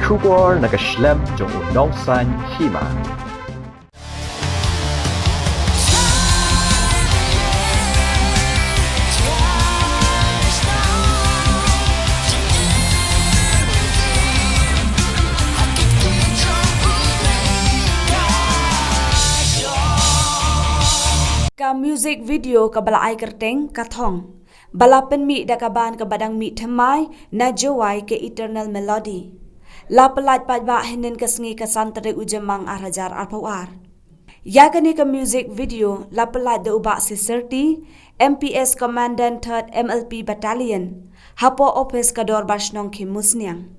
Trubor nakaslem jong unongsan Hima. Ka music video ka bala ai kerteng ka Thong. Bala penmi da kaban ka badang mi thamai na jowai ke eternal melody. La pelat Paidbah hinin kesngi kesan Tarik Jymmang arajar arpawar. Ya kani ka music video la pelat da ubak si serti MPS Commandant 3rd MLP Battalion. Hapo office kador basnong kim musniang.